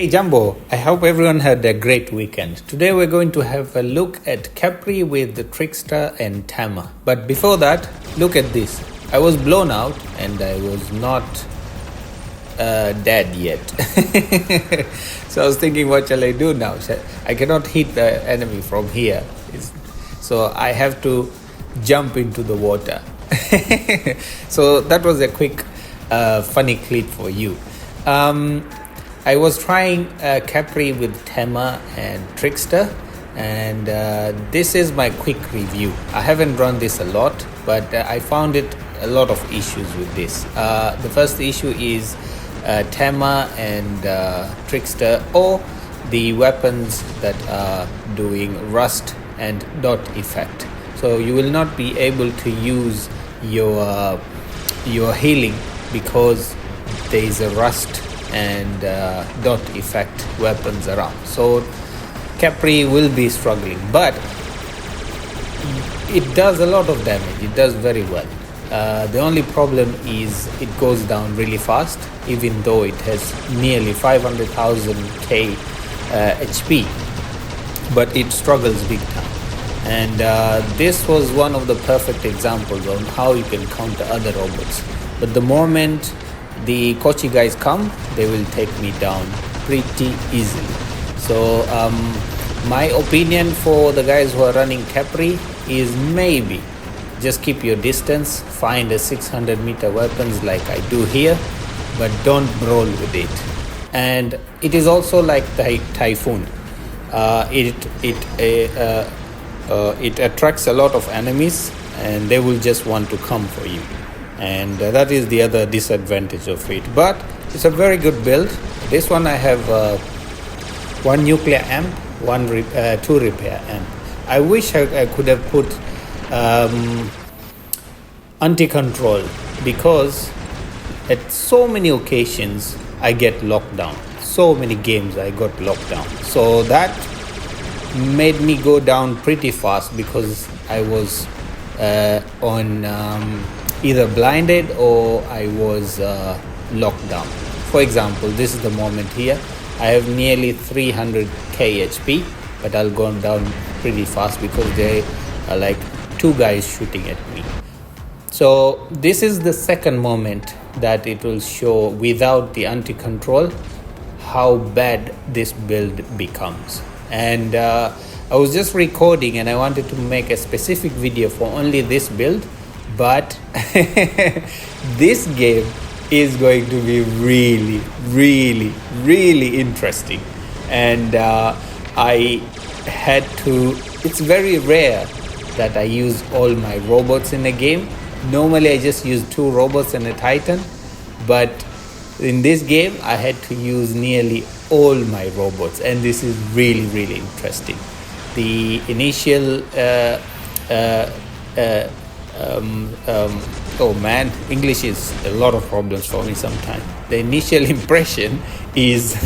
Hey Jumbo, I hope everyone had a great weekend. Today we're going to have a look at Capri with the Trickster and Tamer. But before that, look at this. I was blown out and I was not dead yet. So I was thinking, what shall I do now? I cannot hit the enemy from here. So I have to jump into the water. So that was a quick funny clip for you. I was trying Capri with Tamer and Trickster, and this is my quick review. I haven't run this a lot, but I found it a lot of issues with this. The first issue is Tamer and Trickster, or the weapons that are doing rust and dot effect. So you will not be able to use your healing because there is a rust and dot effect weapons around. So Capri will be struggling, but it does a lot of damage. It does very well. The only problem is it goes down really fast, even though it has nearly 500,000 HP, but it struggles big time. And this was one of the perfect examples on how you can counter other robots. But the moment the Kochi guys come, they will take me down pretty easily. So my opinion for the guys who are running Capri is maybe just keep your distance, find a 600-meter weapons like I do here, but don't brawl with it. And it is also like the Typhoon. It attracts a lot of enemies and they will just want to come for you. And that is the other disadvantage of it, but it's a very good build. This one I have one nuclear amp, two repair amp. I wish I could have put anti-control, because at so many occasions I get locked down. So many games I got locked down. So that made me go down pretty fast because I was on either blinded or I was locked down. For example, this is the moment here. I have nearly 300k HP, but I'll go down pretty fast because there are like two guys shooting at me. So this is the second moment that it will show without the anti-control how bad this build becomes. And I was just recording and I wanted to make a specific video for only this build, but this game is going to be really, really, really interesting. And I had to, it's very rare that I use all my robots in a game. Normally I just use 2 robots and a Titan, but in this game I had to use nearly all my robots, and this is really, really interesting. The initial oh man, English is a lot of problems for me sometimes. The initial impression is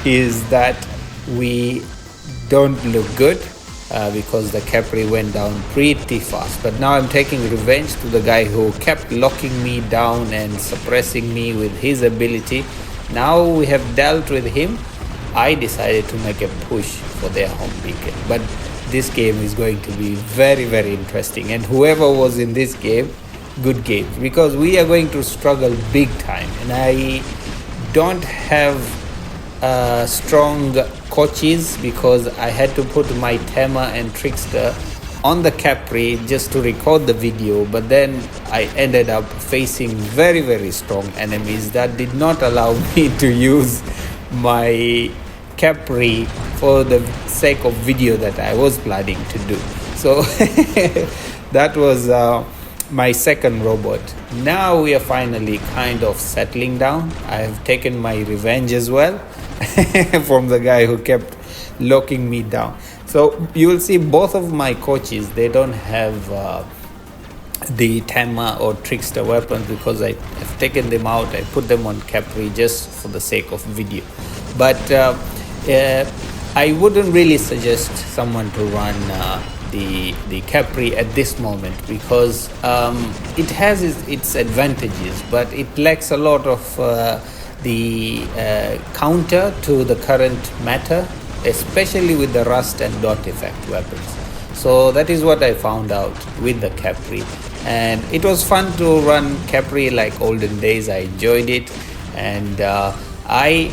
is that we don't look good because the Capri went down pretty fast. But now I'm taking revenge to the guy who kept locking me down and suppressing me with his ability. Now we have dealt with him. I decided to make a push for their home beacon. But this game is going to be very, very interesting. And whoever was in this game, good game. Because we are going to struggle big time. And I don't have strong Kochis because I had to put my Tamer and Trickster on the Capri just to record the video, but then I ended up facing very, very strong enemies that did not allow me to use my Capri for the sake of video that I was planning to do. So that was my second robot. Now we are finally kind of settling down. I have taken my revenge as well from the guy who kept locking me down. So you will see both of my coaches, they don't have the Tamer or Trickster weapons because I have taken them out. I put them on Capri just for the sake of video. But I wouldn't really suggest someone to run the Capri at this moment because it has its advantages, but it lacks a lot of the counter to the current meta, especially with the rust and dot effect weapons. So that is what I found out with the Capri, and it was fun to run Capri like olden days. I enjoyed it, and I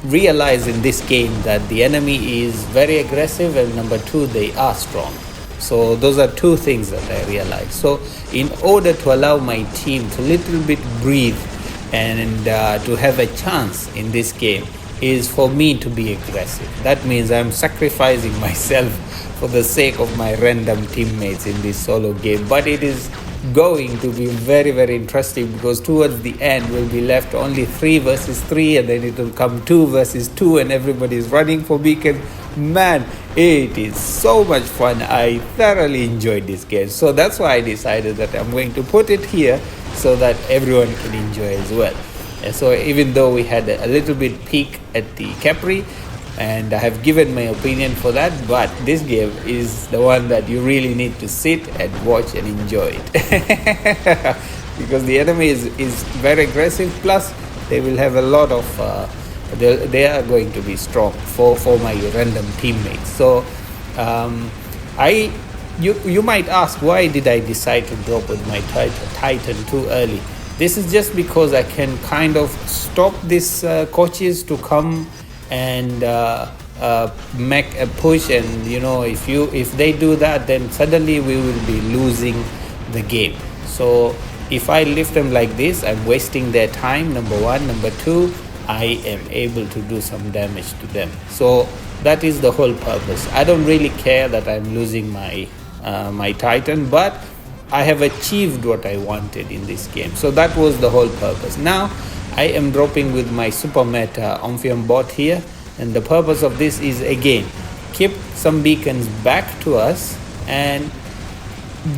realized in this game that the enemy is very aggressive, and number two, they are strong. So those are two things that I realized. So in order to allow my team to little bit breathe and to have a chance in this game is for me to be aggressive. That means I'm sacrificing myself for the sake of my random teammates in this solo game. But it is going to be very, very interesting, because towards the end we'll be left only 3 versus 3, and then it will come 2 versus 2, and everybody is running for beacon. Man, it is so much fun. I thoroughly enjoyed this game. So that's why I decided that I'm going to put it here so that everyone can enjoy as well. And so even though we had a little bit peak at the Capri, and I have given my opinion for that, but this game is the one that you really need to sit and watch and enjoy it. Because the enemy is very aggressive, plus they will have a lot of they are going to be strong for my random teammates. So you might ask, why did I decide to drop with my Titan too early? This is just because I can kind of stop these coaches to come and make a push, and if they do that, then suddenly we will be losing the game. So if I lift them like this, I'm wasting their time, number one. Number two, I am able to do some damage to them. So that is the whole purpose. I don't really care that I'm losing my my Titan, but I have achieved what I wanted in this game. So that was the whole purpose. Now I am dropping with my super meta Ophion bot here, and the purpose of this is, again, keep some beacons back to us and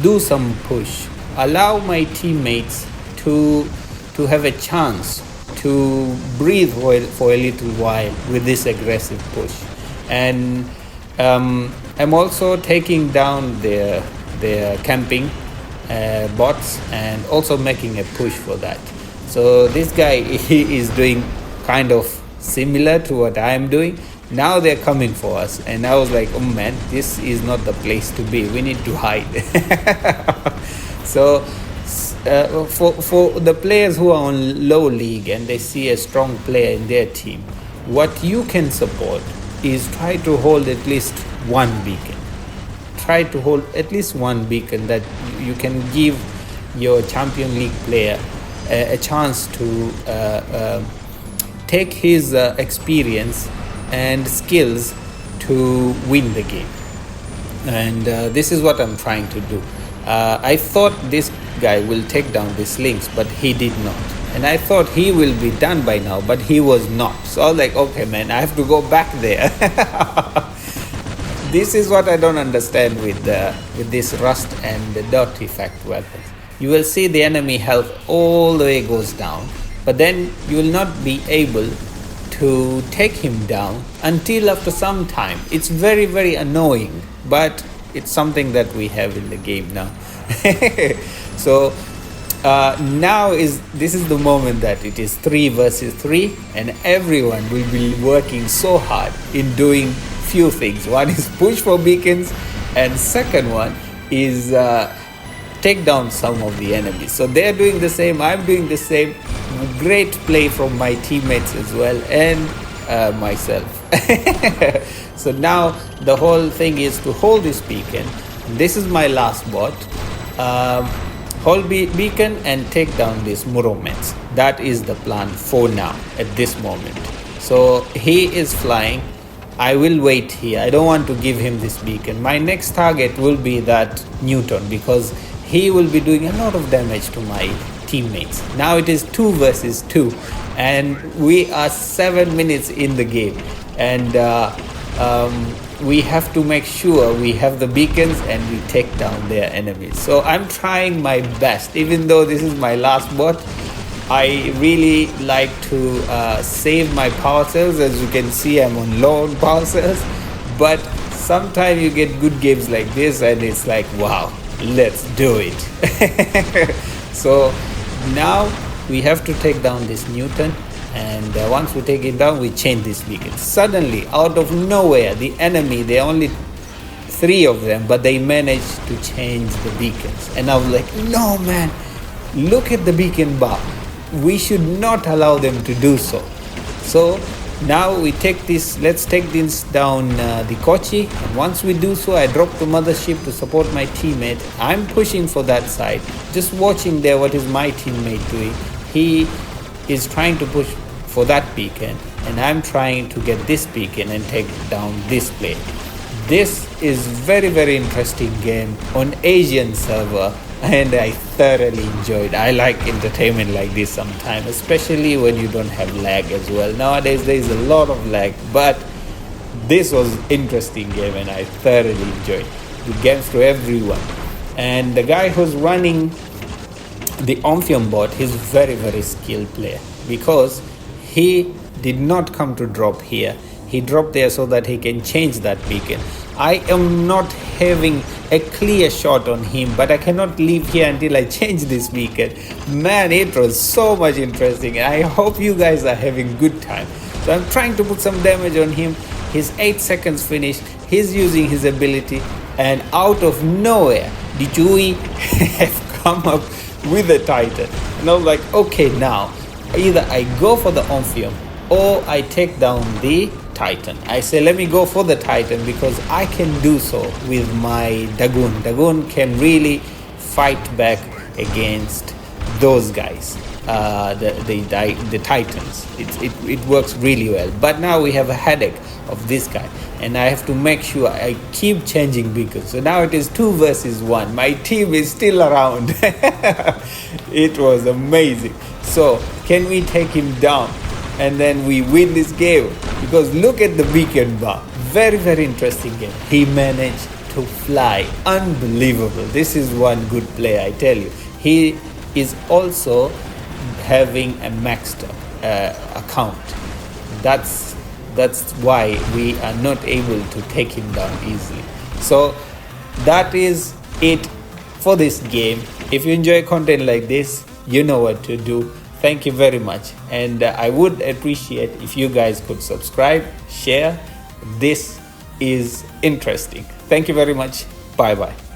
do some push. Allow my teammates to have a chance to breathe for a little while with this aggressive push. And I'm also taking down their camping bots, and also making a push for that. So this guy, he is doing kind of similar to what I am doing. Now they're coming for us, and I was like, oh man, this is not the place to be. We need to hide. So for the players who are on low league and they see a strong player in their team, what you can support is try to hold at least one beacon. Try to hold at least one beacon, that you can give your Champion League player a chance to take his experience and skills to win the game. And this is what I'm trying to do. I thought this guy will take down these links, but he did not. And I thought he will be done by now, but he was not. So I was like, okay man, I have to go back there. This is what I don't understand with this rust and the dot effect weapons. You will see the enemy health all the way goes down, but then you will not be able to take him down until after some time. It's very, very annoying, but it's something that we have in the game now. So this is the moment that it is 3 versus 3, and everyone will be working so hard in doing few things. One is push for beacons, and second one is take down some of the enemies. So they're doing the same, I'm doing the same. Great play from my teammates as well, and myself. So now the whole thing is to hold this beacon. This is my last bot. Hold beacon and take down these Muromets. That is the plan for now at this moment. So he is flying. I will wait here. I don't want to give him this beacon. My next target will be that Newton, because he will be doing a lot of damage to my teammates. Now it is 2 versus 2, and we are 7 minutes in the game, and we have to make sure we have the beacons and we take down their enemies. So I'm trying my best, even though this is my last bot. I really like to save my power cells. As you can see, I'm on low on power cells, but sometimes you get good games like this and it's like, wow, let's do it. So now we have to take down this Newton, And once we take it down, we change this beacon. Suddenly, out of nowhere, the enemy, there are only 3 of them, but they managed to change the beacons. And I was like, no man, look at the beacon bar. We should not allow them to do so. So now we take this, let's take this down the Kochi. And once we do so, I drop the mothership to support my teammate. I'm pushing for that side, just watching there what is my teammate doing. He is trying to push for that beacon, and I'm trying to get this beacon and take down this plate. This is very, very interesting game on Asian server, and I thoroughly enjoyed. I like entertainment like this sometimes, especially when you don't have lag as well. Nowadays there is a lot of lag, but this was interesting game and I thoroughly enjoyed. Good games to everyone. And the guy who's running the Ophion bot, he's very, very skilled player, because he did not come to drop here. He dropped there so that he can change that beacon. I am not having a clear shot on him, but I cannot leave here until I change this beacon. Man, it was so much interesting. I hope you guys are having good time. So I'm trying to put some damage on him. His 8 seconds finished. He's using his ability, and out of nowhere, the Chewie have come up with a Titan. And I was like, okay, now either I go for the Ophion or I take down the Titan. I say, let me go for the Titan because I can do so with my Dagon. Dagon can really fight back against those guys, the Titans. It works really well. But now we have a headache of this guy, and I have to make sure I keep changing beacons. So now it is 2 versus 1. My team is still around. It was amazing. So can we take him down and then we win this game? Because look at the beacon bar. Very, very interesting game. He managed to fly. Unbelievable. This is one good player, I tell you. He is also having a maxed account. That's why we are not able to take him down easily. So that is it for this game. If you enjoy content like this, you know what to do. Thank you very much, and I would appreciate if you guys could subscribe, share. This is interesting. Thank you very much. Bye bye.